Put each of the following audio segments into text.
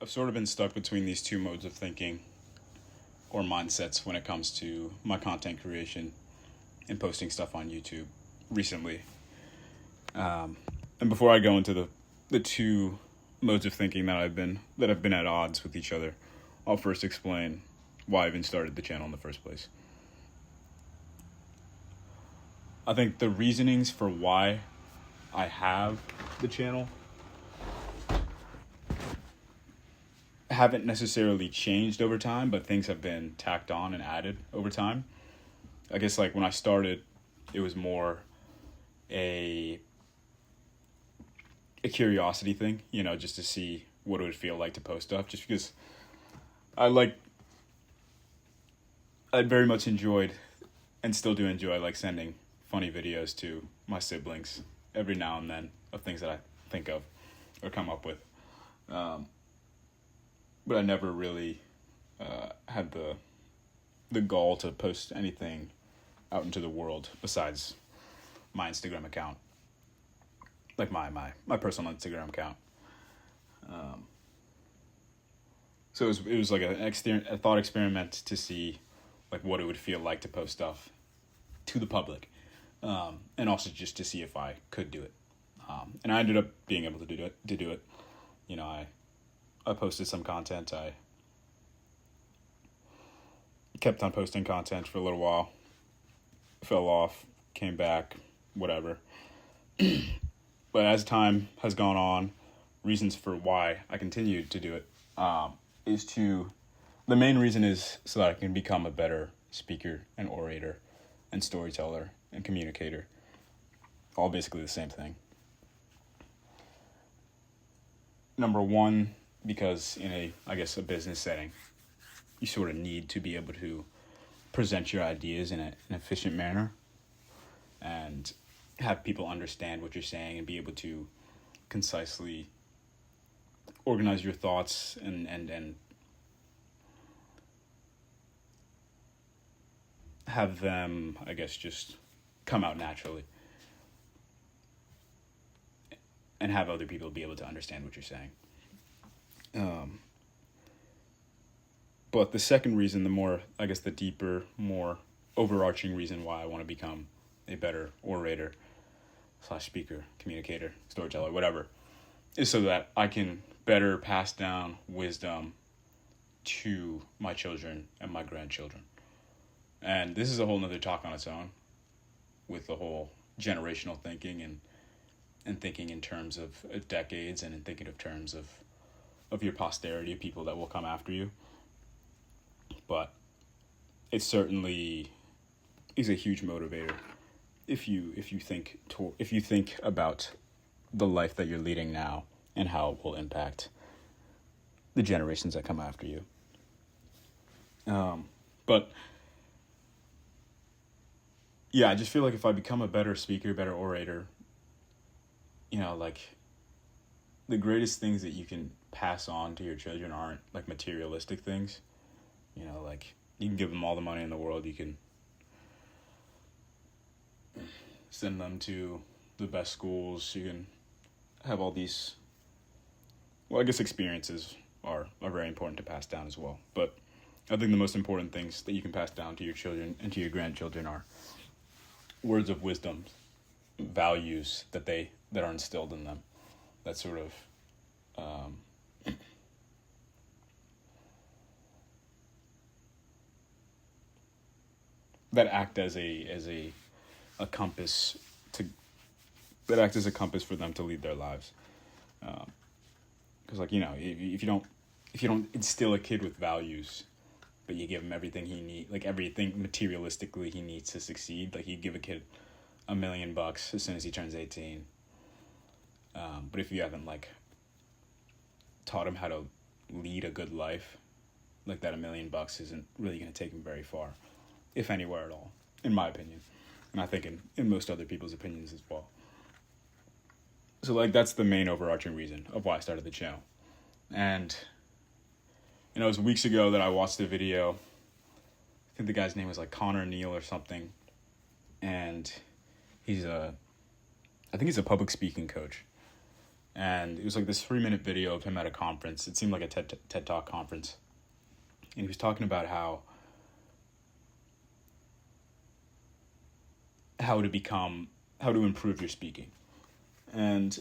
I've sort of been stuck between these two modes of thinking or mindsets when it comes to my content creation and posting stuff on YouTube recently. And before I go into the two modes of thinking that have been at odds with each other, I'll first explain why I even started the channel in the first place. I think the reasonings for why I have the channel haven't necessarily changed over time, but things have been tacked on and added over time. I guess like when I started, it was more a curiosity thing, just to see what it would feel like to post stuff. Just because I very much enjoyed and still do enjoy like sending funny videos to my siblings every now and then of things that I think of or come up with. But I never really had the gall to post anything out into the world besides my Instagram account, like my personal Instagram account. So it was like a thought experiment to see like what it would feel like to post stuff to the public, and also just to see if I could do it. And I ended up being able to do it. I posted some content. I kept on posting content for a little while. Fell off, came back, whatever. But as time has gone on, reasons for why I continued to do it the main reason is so that I can become a better speaker and orator and storyteller and communicator. All basically the same thing. Number one, because in a business setting, you sort of need to be able to present your ideas in an efficient manner and have people understand what you're saying and be able to concisely organize your thoughts and have them, I guess, just come out naturally and have other people be able to understand what you're saying. But the second reason, the deeper, more overarching reason why I want to become a better orator / speaker, communicator, storyteller, whatever, is so that I can better pass down wisdom to my children and my grandchildren. And this is a whole nother talk on its own with the whole generational thinking and thinking in terms of decades and in thinking of terms of your posterity, people that will come after you. But it certainly is a huge motivator if you think about the life that you're leading now and how it will impact the generations that come after you. But yeah, I just feel like if I become a better speaker, better orator, like the greatest things that you can pass on to your children aren't like materialistic things. Like you can give them all the money in the world. You can send them to the best schools. You can have all these, well, I guess experiences are very important to pass down as well. But I think the most important things that you can pass down to your children and to your grandchildren are words of wisdom, values that are instilled in them, that sort of that act as a compass for them to lead their lives. Because if you don't instill a kid with values, but you give him everything he needs, like everything materialistically he needs to succeed, like you give a kid $1 million as soon as he turns 18. But if you haven't like taught him how to lead a good life, like that $1 million isn't really going to take him very far, if anywhere at all, in my opinion. And I think in most other people's opinions as well. So like that's the main overarching reason of why I started the channel. And it was weeks ago that I watched a video. I think the guy's name was like Connor Neal or something. And I think he's a public speaking coach. And it was like this 3-minute video of him at a conference. It seemed like a TED Talk conference. And he was talking about how to improve your speaking. And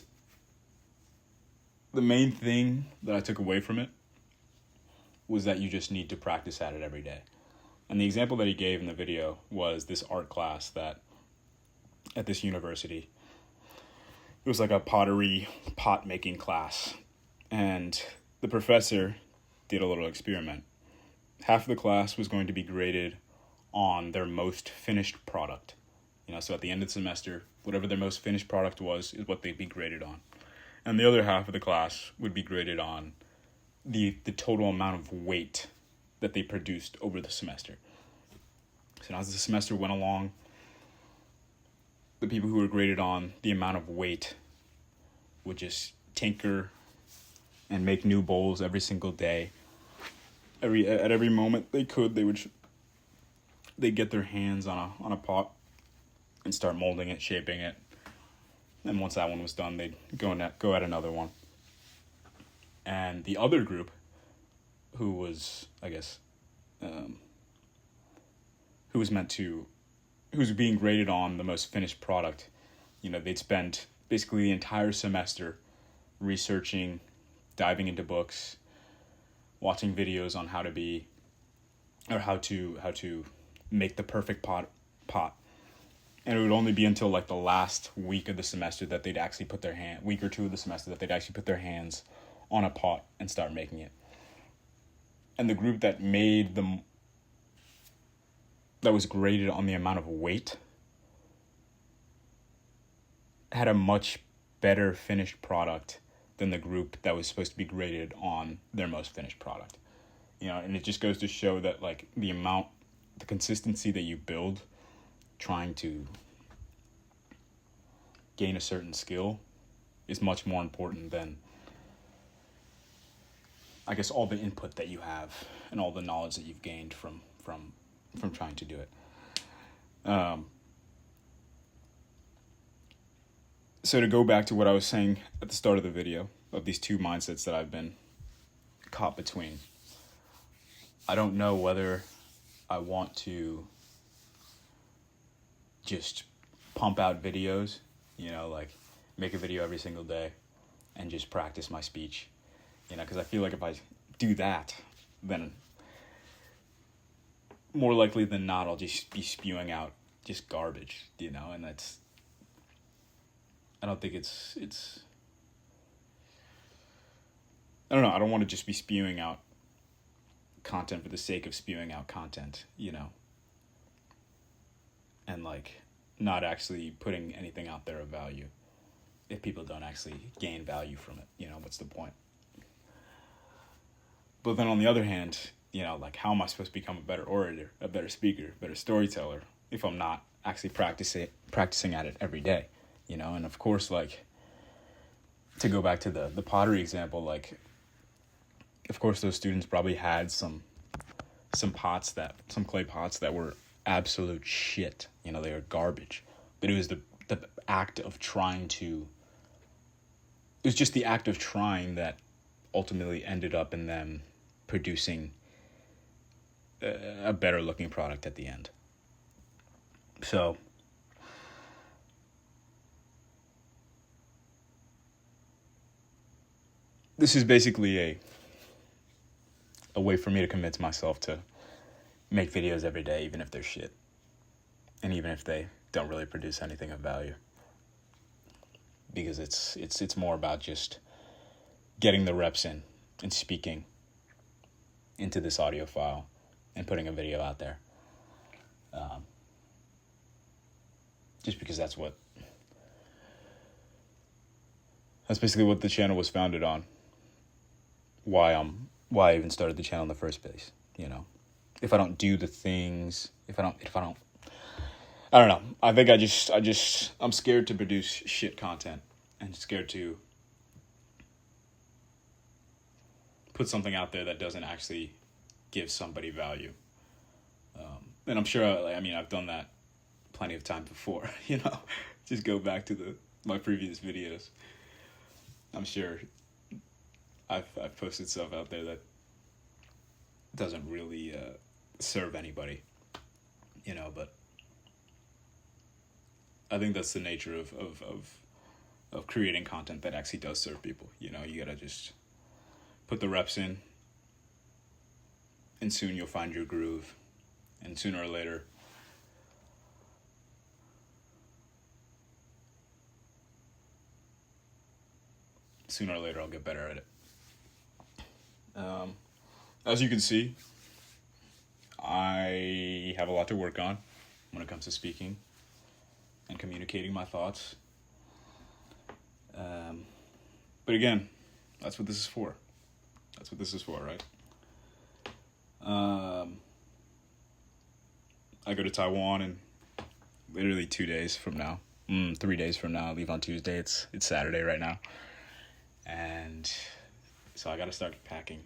the main thing that I took away from it was that you just need to practice at it every day. And the example that he gave in the video was this art class that at this university. It was like a pot making class. And the professor did a little experiment. Half of the class was going to be graded on their most finished product. So at the end of the semester, whatever their most finished product was is what they'd be graded on. And the other half of the class would be graded on the total amount of weight that they produced over the semester. So as the semester went along, the people who were graded on the amount of weight would just tinker and make new bowls every single day. At every moment they'd get their hands on a pot and start molding it, shaping it. And once that one was done, they'd go at another one. And the other group, who was, I guess, who was being graded on the most finished product, they'd spend basically the entire semester researching, diving into books, watching videos on how to make the perfect pot. And it would only be until like the last week of the semester that they'd actually week or two of the semester that they'd actually put their hands on a pot and start making it. And the group that was graded on the amount of weight had a much better finished product than the group that was supposed to be graded on their most finished product. And it just goes to show that like the consistency that you build trying to gain a certain skill is much more important than, I guess, all the input that you have and all the knowledge that you've gained from trying to do it. So to go back to what I was saying at the start of the video, of these two mindsets that I've been caught between, I don't know whether I want to just pump out videos, like make a video every single day and just practice my speech, because I feel like if I do that, then more likely than not, I'll just be spewing out just garbage, and that's, I don't think it's, I don't know, I don't want to just be spewing out content for the sake of spewing out content, and like not actually putting anything out there of value. If people don't actually gain value from it, what's the point? But then on the other hand, like how am I supposed to become a better orator, a better speaker, a better storyteller if I'm not actually practicing at it every day, And of course, like, to go back to the pottery example, like, of course those students probably had some clay pots that were absolute shit, they were garbage. But it was the act of trying to, it was just the act of trying that ultimately ended up in them producing a better looking product at the end. So this is basically a way for me to convince myself to make videos every day, even if they're shit. And even if they don't really produce anything of value. Because it's more about just getting the reps in and speaking into this audio file and putting a video out there. Just because that's basically what the channel was founded on. Why I even started the channel in the first place, If I don't do the things, if I don't I don't know. I think I'm scared to produce shit content and scared to put something out there that doesn't actually give somebody value. And I'm sure, I've done that plenty of times before, just go back to my previous videos. I'm sure I've posted stuff out there that doesn't really serve anybody, but I think that's the nature of creating content that actually does serve people. You gotta just put the reps in, and soon you'll find your groove, and sooner or later I'll get better at it. As you can see, I have a lot to work on when it comes to speaking and communicating my thoughts. But again, that's what this is for. Right? I go to Taiwan in literally 2 days from now. 3 days from now. I leave on Tuesday. It's Saturday right now. And so I got to start packing,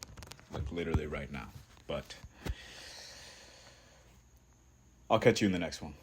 like literally right now. But I'll catch you in the next one.